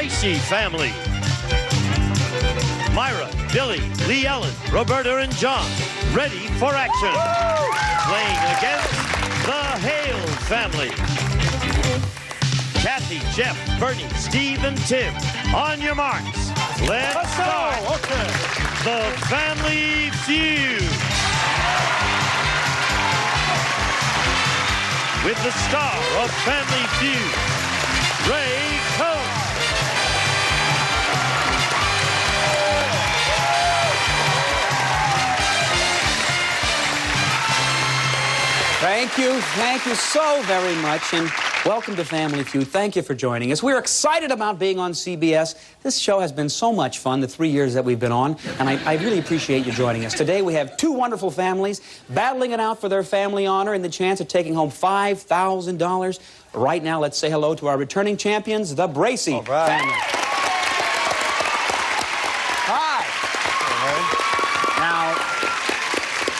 Gracie family. Myra, Billy, Lee Ellen, Roberta, and John, ready for action. Playing against the Hale family. Kathy, Jeff, Bernie, Steve, and Tim, on your marks. Let's start. Okay. The Family Feud. With the star of Family Feud, Ray Cohn. Thank you so very much, and welcome to Family Feud. Thank you for joining us. We're excited about being on CBS. This show has been so much fun the 3 years that we've been on, and I really appreciate you joining us. Today we have two wonderful families battling it out for their family honor and the chance of taking home $5,000. Right now, let's say hello to our returning champions, the Bracey family. Hi. Now,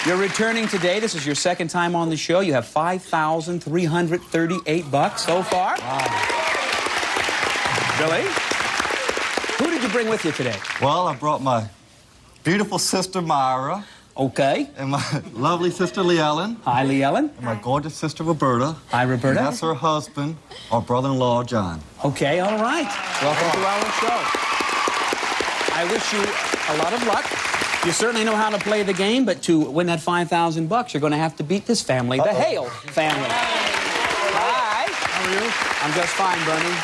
you're returning today. This is your second time on the show. You have $5,338 so far. Wow. Billy, who did you bring with you today? Well, I brought my beautiful sister, Myra. Okay. And my lovely sister, Lee Ellen. Hi, Lee Ellen. And my gorgeous sister, Roberta. Hi, Roberta. And that's her husband, our brother-in-law, John. Okay, all right. Welcome to our show. I wish you a lot of luck. You certainly know how to play the game, but to win that $5,000, you're going to have to beat this family, the Hale family. Hi. How are you? I'm just fine, Bernie.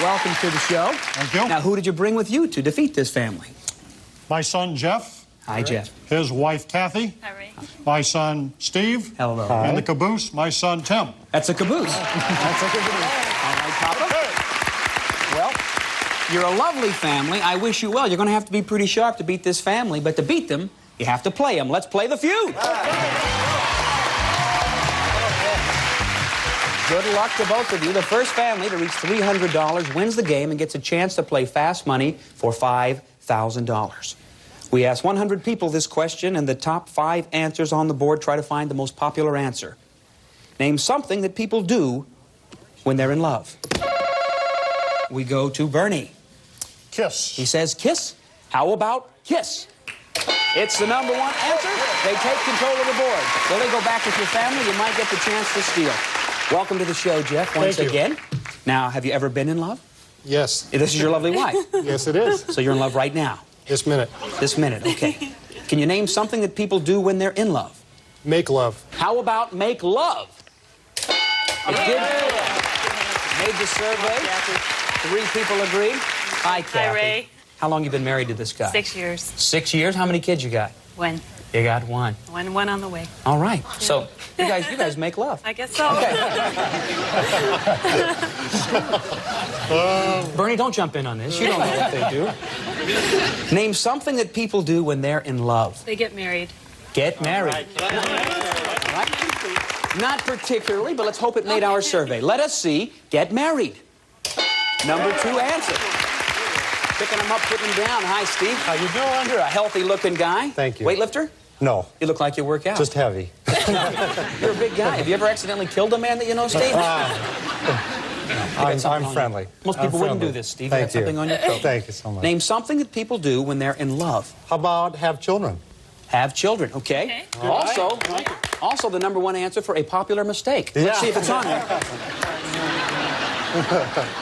Welcome to the show. Thank you. Now, who did you bring with you to defeat this family? My son, Jeff. Hi, Jeff. His wife, Kathy. Hi, Ray. My son, Steve. Hello. And the caboose, my son, Tim. That's a caboose. That's a caboose. All right, Papa. Well, you're a lovely family. I wish you well. You're going to have to be pretty sharp to beat this family, but to beat them, you have to play them. Let's play the feud. Good luck to both of you. The first family to reach $300 wins the game and gets a chance to play fast money for $5,000. We asked 100 people this question, and the top 5 answers on the board try to find the most popular answer. Name something that people do when they're in love. We go to Bernie. Kiss. He says kiss. How about kiss? It's the #1 answer. They take control of the board. Will they go back with your family? You might get the chance to steal. Welcome to the show, Jeff, once again. Now, have you ever been in love? Yes. This is your lovely wife. Yes, it is. So you're in love right now? This minute. This minute, okay. Can you name something that people do when they're in love? Make love. How about make love? It did. Made the survey. 3 people agreed. Hi, Kathy. Hi, Ray. How long you been married to this guy? 6 years. 6 years? How many kids you got? 1. You got 1. One on the way. All right. So you guys make love. I guess so. Okay. Bernie, don't jump in on this. You don't know what they do. Name something that people do when they're in love. They get married. Get married. Right. Not particularly, but let's hope it made our survey. Let us see. Get married. #2 answer. Picking them up, putting them down. Hi, Steve. How you doing? You're a healthy-looking guy. Thank you. Weightlifter? No. You look like you work out. Just heavy. You're a big guy. Have you ever accidentally killed a man that you know, Steve? I'm friendly. Most people wouldn't do this, Steve. Thank you have something on your coat. Thank you so much. Name something that people do when they're in love. How about have children? Have children, okay. Also the #1 answer for a popular mistake. Yeah. Let's see if it's on there.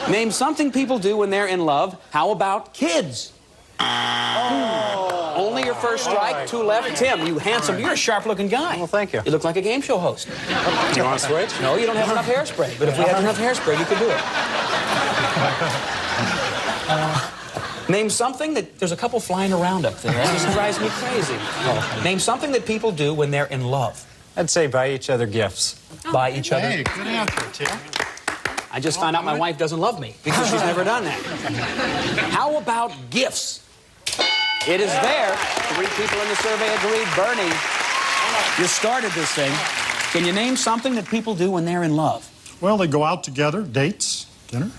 Name something people do when they're in love. How about kids? Only your first strike, 2 left. Tim, you handsome, you're a sharp-looking guy. Well, thank you. You look like a game show host. Do you want to switch? No, you don't have enough hairspray. But if we had enough hairspray, you could do it. Name something that... There's a couple flying around up there. That just drives me crazy. Name something that people do when they're in love. I'd say buy each other gifts. Buy each other. Hey, good answer, Tim. I just found out my wife doesn't love me because she's never done that. How about gifts? It is there. 3 people in the survey agreed. Bernie, you started this thing. Can you name something that people do when they're in love? Well, they go out together, dates, dinner,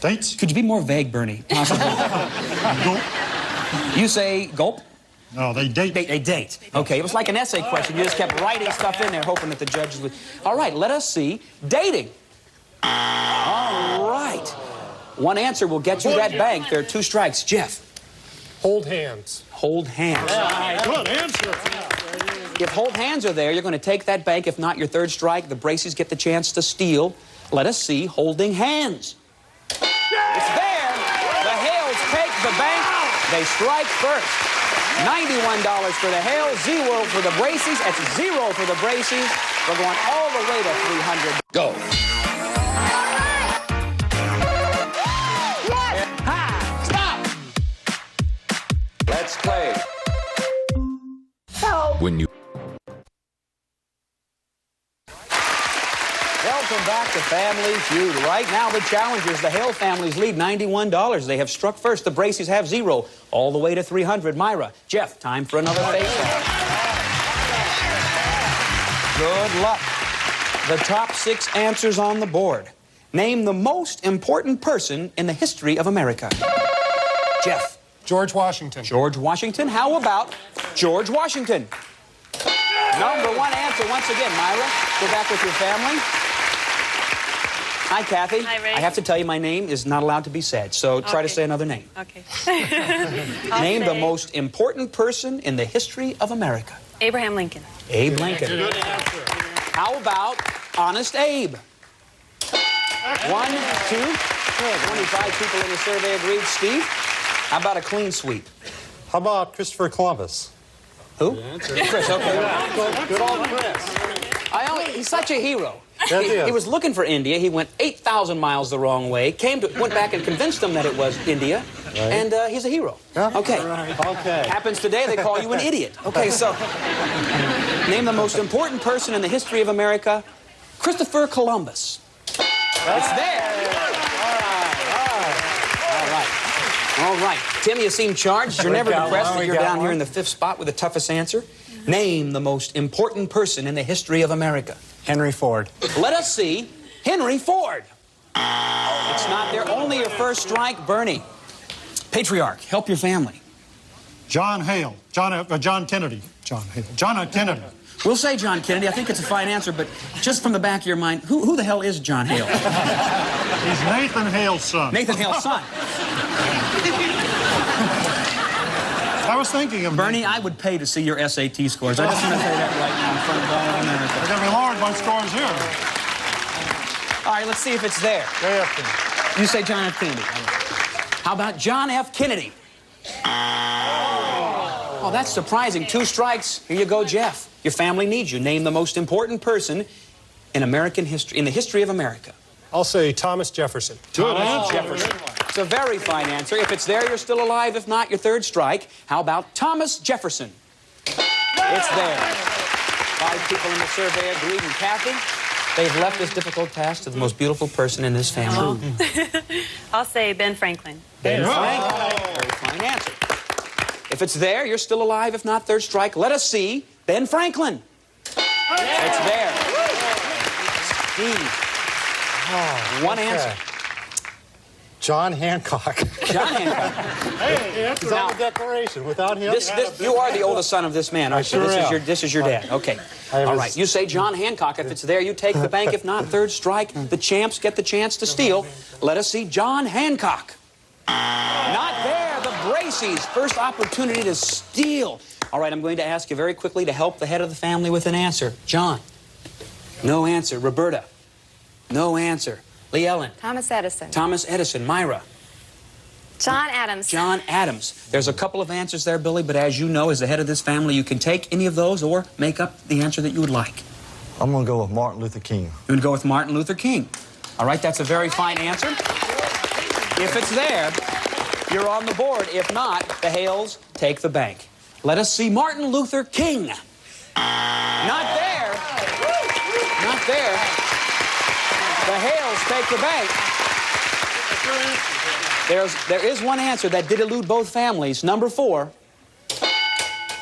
dates. Could you be more vague, Bernie? Possibly. Gulp. You say gulp? No, they date. They date. Okay, it was like an essay question. You just kept writing stuff in there, hoping that the judges would... All right, let us see. Dating. All right. One answer will get you that bank. There are 2 strikes. Jeff. Hold hands. Hold hands. Good answer. If hold hands are there, you're going to take that bank. If not, your 3rd strike. The Bracies get the chance to steal. Let us see holding hands. It's there. The Hales take the bank. They strike first. $91 for the Hales, 0 for the Bracies. That's 0 for the Bracies. We're going all the way to 300. Go. Stop. Let's play. When you Welcome back to Family Feud. Right now, the challengers, the Hale families, lead $91. They have struck first. The Bracies have 0, all the way to 300. Myra, Jeff, time for another face-off. Good luck. The top 6 answers on the board. Name the most important person in the history of America. Jeff. George Washington. George Washington. How about George Washington? Number 1 answer once again. Myra, go back with your family. Hi, Kathy. Hi, Ray. I have to tell you my name is not allowed to be said, so try to say another name. Okay. Name the most important person in the history of America. Abraham Lincoln. Abe Lincoln. Good answer. How about Honest Abe? 1, 2, 25 people in the survey agreed. Steve, how about a clean sweep? How about Christopher Columbus? Who? Chris, okay. Good old Chris. He's such a hero. Yes, he is. He was looking for India. He went 8,000 miles the wrong way, went back and convinced them that it was India, and he's a hero. Yeah? Okay. Okay. Happens today, they call you an idiot. Okay, so name the most important person in the history of America. Christopher Columbus. It's there. All right. Tim, you seem charged. You're never depressed that you're down here in the 5th spot with the toughest answer. Name the most important person in the history of America. Henry Ford. Let us see Henry Ford. It's not there. Only your 1st strike. Bernie. Patriarch, help your family. John Hale. John Kennedy. John Hale. John F. Kennedy. We'll say John Kennedy. I think it's a fine answer, but just from the back of your mind, who the hell is John Hale? He's Nathan Hale's son. Nathan Hale's son. I was thinking of Bernie, I would pay to see your SAT scores. I just want to say that right now in front of all of America. They're going to be lowered by scores here. All right, let's see if it's there. You say John F. Kennedy. How about John F. Kennedy? Oh, that's surprising. 2 strikes. Here you go, Jeff. Your family needs you. Name the most important person in American history, in the history of America. I'll say Thomas Jefferson. Good answer. Jefferson. It's a very fine answer. If it's there, you're still alive. If not, your 3rd strike. How about Thomas Jefferson? It's there. 5 people in the survey agreed. And Kathy, they've left this difficult task to the most beautiful person in this family. I'll say Ben Franklin. Ben Franklin. Very fine answer. If it's there, you're still alive. If not, 3rd strike. Let us see Ben Franklin. It's there. Steve. 1 answer. John Hancock. John Hancock. It's on the Declaration. Without him, You are the oldest son of this man, aren't you? Sure am. This is your dad. Okay. All right. You say John Hancock. If it's there, you take the bank. If not, 3rd strike. The champs get the chance to steal. Let us see John Hancock. Not there. The Bracies. First opportunity to steal. All right. I'm going to ask you very quickly to help the head of the family with an answer. John. No answer. Roberta. No answer. Lee Ellen. Thomas Edison. Thomas Edison. Myra. John Adams. John Adams. There's a couple of answers there, Billy, but as you know, as the head of this family, you can take any of those or make up the answer that you would like. I'm going to go with Martin Luther King. You would go with Martin Luther King. All right, that's a very fine answer. If it's there, you're on the board. If not, the Hales take the bank. Let us see Martin Luther King. Not there. Not there. The Hales take the bank. There is one answer that did elude both families. Number 4.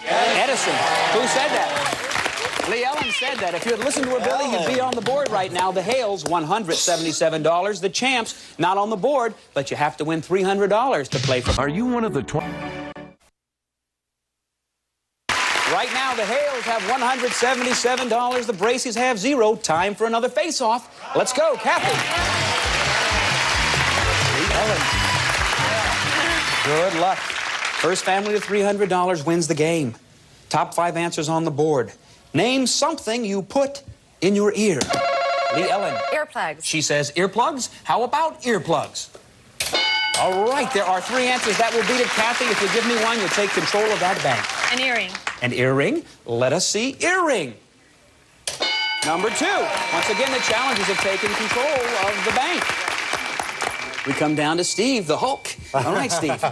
Edison. Who said that? Lee Ellen said that. If you had listened to her, Billy, you'd be on the board right now. The Hales, $177. The champs, not on the board, but you have to win $300 to play for. are you one of the Right now, the Hales have $177. The Bracies have 0. Time for another face-off. Let's go, Kathy. Ellen. Good luck. First family to $300 wins the game. Top 5 answers on the board. Name something you put in your ear. Lee Ellen. Earplugs. She says earplugs. How about earplugs? All right, there are 3 answers. That will beat it. Kathy, if you give me one, you'll take control of that bank. An earring. An earring. Let us see earring. Number 2. Once again, the challengers have taken control of the bank. We come down to Steve, the Hulk. All right, Steve.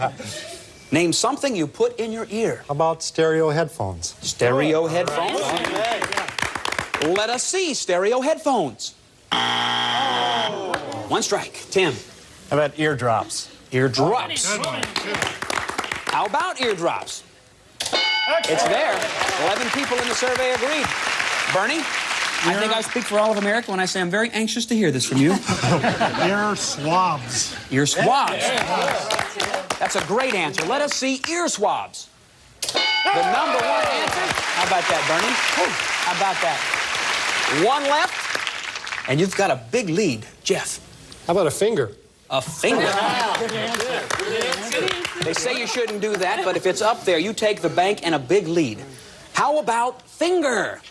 Name something you put in your ear. How about stereo headphones? Stereo headphones. Let us see stereo headphones. 1 strike. Tim. How about eardrops? Eardrops. How about eardrops? It's there. 11 people in the survey agreed. Bernie, I think I speak for all of America when I say I'm very anxious to hear this from you. Ear swabs. Ear swabs. That's a great answer. Let us see ear swabs. The number 1 answer. How about that, Bernie? How about that? 1 left, and you've got a big lead. Jeff. How about a finger? A finger. They say you shouldn't do that, but if it's up there, you take the bank and a big lead. How about finger?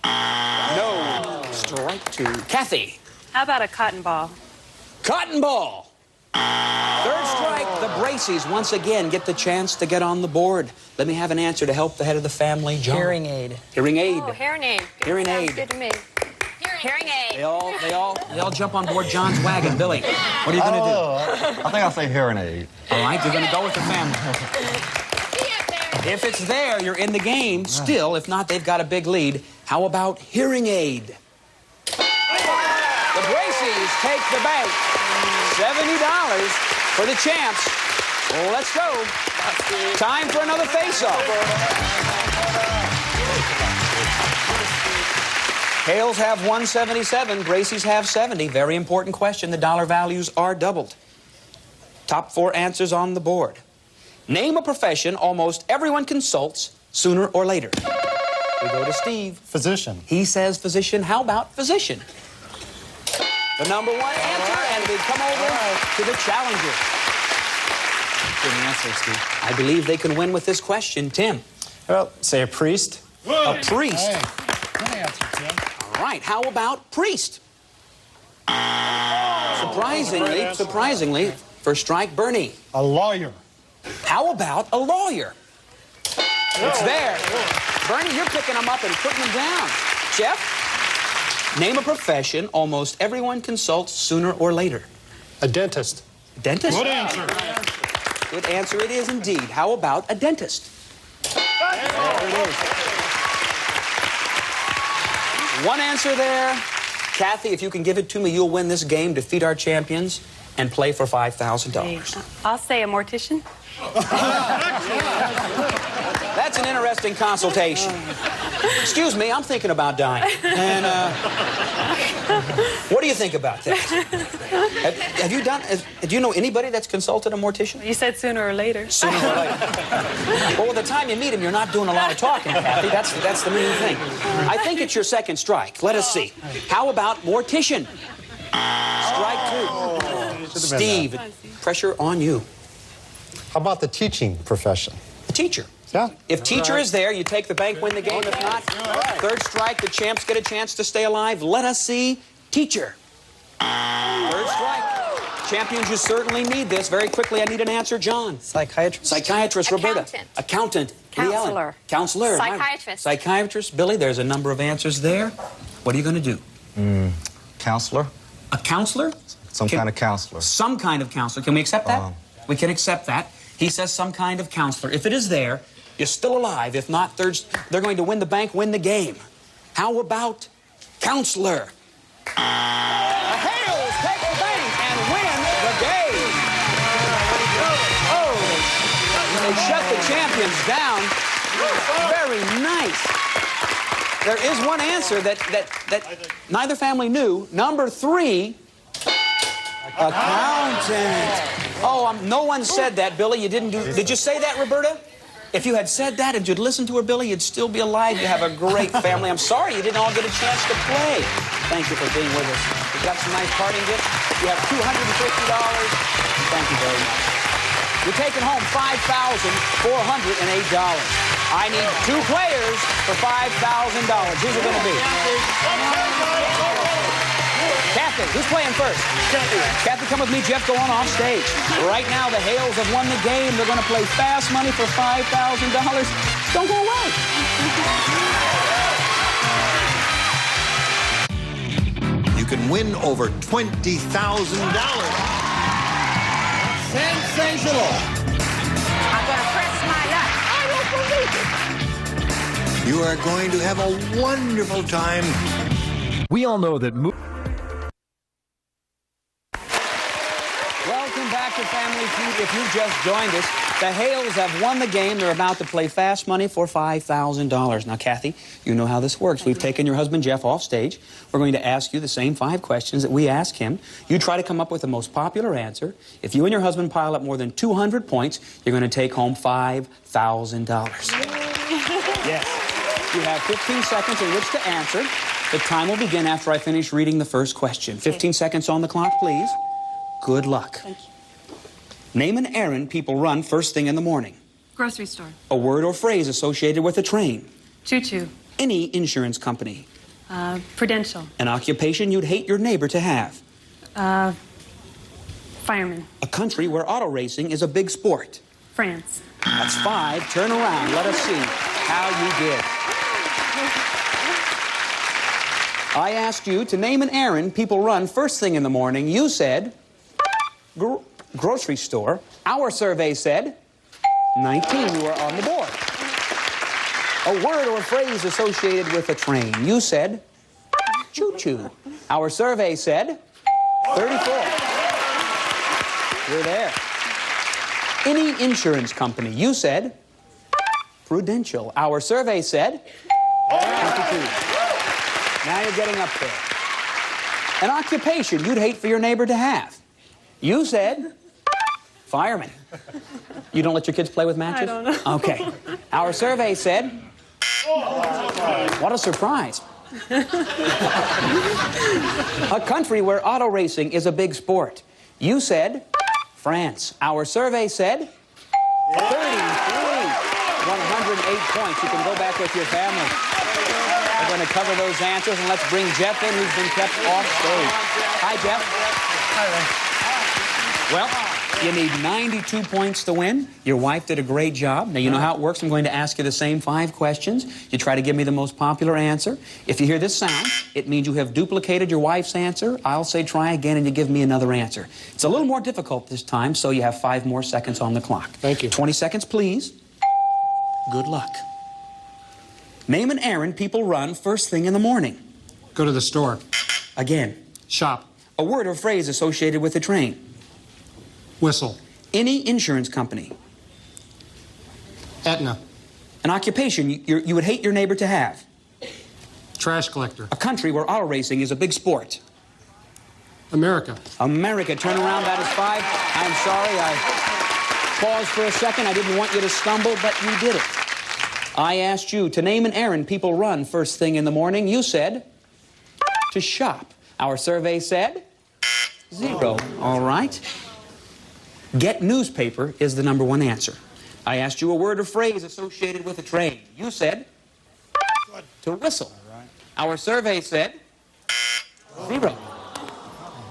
No. Strike 2. Kathy. How about a cotton ball? Cotton ball. 3rd strike. The Bracies once again get the chance to get on the board. Let me have an answer to help the head of the family, John. Hearing aid. Hearing aid. Oh, hearing aid. Hearing Sounds aid. good to me. Hearing aid. They all jump on board John's wagon. Billy, what are you going to I think I'll say hearing aid. do? All right, you're going to go with the family. If it's there, you're in the game. Still, if not, they've got a big lead. How about hearing aid? The Bracies take the bank. $70 for the champs. Let's go. Time for another face-off. Hales have 177, Bracies have 70. Very important question. The dollar values are doubled. Top 4 answers on the board. Name a profession almost everyone consults sooner or later. We go to Steve. Physician. He says physician. How about physician? The number 1 answer, and we come over to the challenger. Good answer, Steve. I believe they can win with this question. Tim. How about, say, a priest? A priest. Hey, good answer, Tim. All right, how about priest? Surprisingly, first strike, Bernie. A lawyer. How about a lawyer? It's there. Bernie, you're picking them up and putting them down. Jeff, name a profession almost everyone consults sooner or later. A dentist. Dentist? Good answer. Good answer it is indeed. How about a dentist? There it is. 1 answer there. Kathy, if you can give it to me, you'll win this game, defeat our champions, and play for $5,000. I'll say a mortician. That's an interesting consultation. Excuse me, I'm thinking about dying. And, what do you think about that? Do you know anybody that's consulted a mortician? You said sooner or later. Sooner or later. Well, by the time you meet him, you're not doing a lot of talking, Kathy. That's the main thing. I think it's your 2nd strike. Let us see. How about mortician? Strike 2. Steve, pressure on you. How about the teaching profession? The teacher. Yeah. If teacher is there, you take the bank, win the game. If not, 3rd strike, the champs get a chance to stay alive. Let us see teacher. 3rd strike. Champions, you certainly need this. Very quickly, I need an answer. John. Psychiatrist. Psychiatrist, Roberta. Accountant. Lee Ellen. Counselor. Counselor. Psychiatrist. Psychiatrist. Billy, there's a number of answers there. What are you going to do? Counselor? A counselor? Some kind of counselor. Some kind of counselor. Can we accept that? We can accept that. He says some kind of counselor. If it is there, you're still alive. If not, they're going to win the bank, win the game. How about counselor? The Hales take the bank and win the game. Oh, they shut the champions down. Very nice. There is one answer that neither family knew. Number 3, accountant. Oh, no one said that, Billy. You didn't do... Did you say that, Roberta? If you had said that and you'd listened to her, Billy, you'd still be alive. You have a great family. I'm sorry you didn't all get a chance to play. Thank you for being with us. got some nice parting gifts. You have $250. Thank you very much. You're taking home $5,408. I need 2 players for $5,000. Who's it going to be? Kathy, who's playing first? Kathy, come with me. Jeff, go on off stage. Right now, the Hales have won the game. They're going to play fast money for $5,000. Don't go away. You can win over $20,000. Sensational. I'm going to press my luck. I don't believe it. You are going to have a wonderful time. We all know that Welcome back to Family Feud. If you've just joined us, the Hales have won the game. They're about to play fast money for $5,000. Now, Kathy, you know how this works. We've taken your husband, Jeff, off stage. We're going to ask you the same 5 questions that we ask him. You try to come up with the most popular answer. If you and your husband pile up more than 200 points, you're going to take home $5,000. Yes. You have 15 seconds in which to answer. The time will begin after I finish reading the first question. 15 seconds on the clock, please. Good luck. Thank you. Name an errand people run first thing in the morning. Grocery store. A word or phrase associated with a train. Choo-choo. Any insurance company. Prudential. An occupation you'd hate your neighbor to have. Fireman. A country where auto racing is a big sport. France. That's 5. Turn around. Let us see how you did. I asked you to name an errand people run first thing in the morning. You said grocery store. Our survey said 19. You were on the board. A word or phrase associated with a train. You said choo-choo. Our survey said 34. You're there. Any insurance company. You said Prudential. Our survey said 22. Now you're getting up there. An occupation you'd hate for your neighbor to have. You said fireman. You don't let your kids play with matches? I don't know. Okay. Our survey said... What a surprise. A country where auto racing is a big sport. You said France. Our survey said 33. 108 points. You can go back with your family. We're going to cover those answers, and let's bring Jeff in, who's been kept off stage. Hi, Jeff. Hi, Ray. Well, you need 92 points to win. Your wife did a great job. Now, you know how it works. I'm going to ask you the same 5 questions. You try to give me the most popular answer. If you hear this sound, it means you have duplicated your wife's answer. I'll say try again, and you give me another answer. It's a little more difficult this time, so you have 5 more seconds on the clock. Thank you. 20 seconds, please. Good luck. Name an errand people run first thing in the morning. Go to the store. Again. Shop. A word or phrase associated with a train. Whistle. Any insurance company. Aetna. An occupation you would hate your neighbor to have. Trash collector. A country where auto racing is a big sport. America. America. Turn around. That is 5. I'm sorry. I paused for a second. I didn't want you to stumble, but you did it. I asked you to name an errand people run first thing in the morning. You said to shop. Our survey said 0. All right. Get newspaper is the #1 answer. I asked you a word or phrase associated with a train. You said to whistle. Our survey said 0.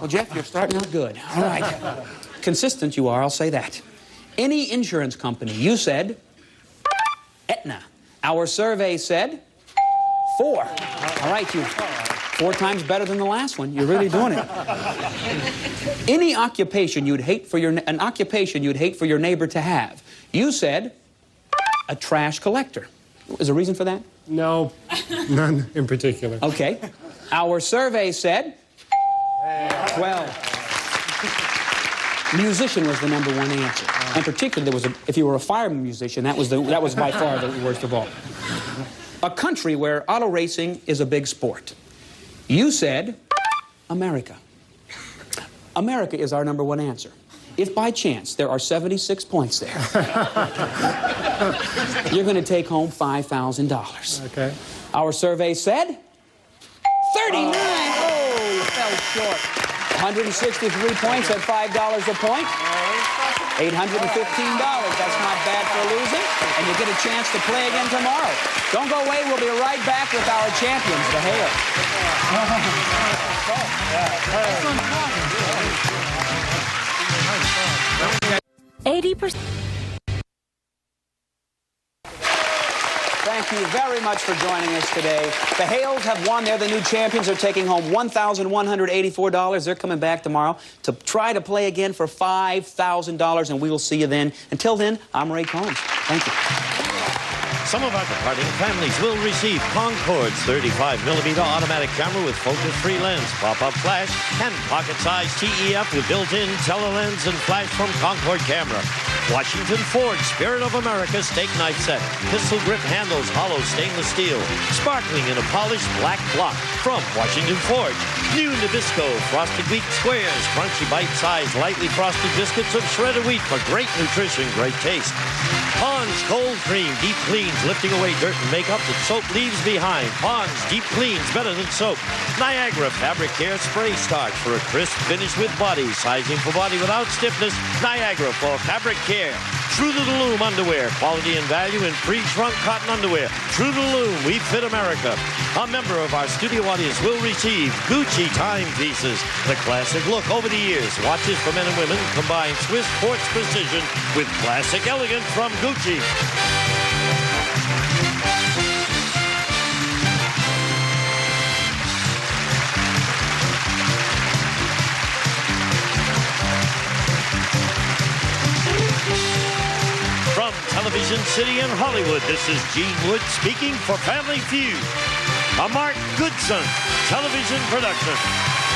Well, Jeff, you're starting out good. All right. Consistent you are, I'll say that. Any insurance company. You said Aetna. Our survey said 4. All right, you 4 times better than the last one. You're really doing it. Any occupation you'd hate for an occupation you'd hate for your neighbor to have. You said a trash collector. Is there a reason for that? No, none in particular. Okay. Our survey said 12. Musician was the #1 answer. In particular, there was if you were a fireman musician, that was by far the worst of all. A country where auto racing is a big sport. You said America. America is our #1 answer. If by chance there are 76 points there, you're going to take home $5,000. Okay. Our survey said 39. Oh, you fell short. 163 points at $5 a point. $815. That's not bad for losing. And you get a chance to play again tomorrow. Don't go away. We'll be right back with our champions, the Hale. 80%. Thank you very much for joining us today. The Hales have won. They're the new champions. They're taking home $1,184. They're coming back tomorrow to try to play again for $5,000, and we will see you then. Until then, I'm Ray Combs. Thank you. Some of our departing families will receive Concord's 35mm automatic camera with focus-free lens, pop-up flash, and pocket-sized TEF with built-in telelens and flash from Concord camera. Washington Ford Spirit of America steak knife set, pistol grip handles, hollow stainless steel, sparkling in a polished black block from Washington Forge. New Nabisco frosted wheat squares, crunchy bite-sized, lightly frosted biscuits of shredded wheat for great nutrition, great taste. Pond's Cold Cream deep cleans, lifting away dirt and makeup that soap leaves behind. Pond's deep cleans better than soap. Niagara Fabric Care Spray Starch for a crisp finish with body, sizing for body without stiffness. Niagara for fabric care. True to the Loom underwear, quality and value in pre-shrunk cotton underwear. True to the Loom, we fit America. A member of our studio audience will receive Gucci timepieces. The classic look over the years. Watches for men and women combine Swiss quartz precision with classic elegance from Gucci. From Television City in Hollywood, this is Gene Wood speaking for Family Feud, a Mark Goodson television production.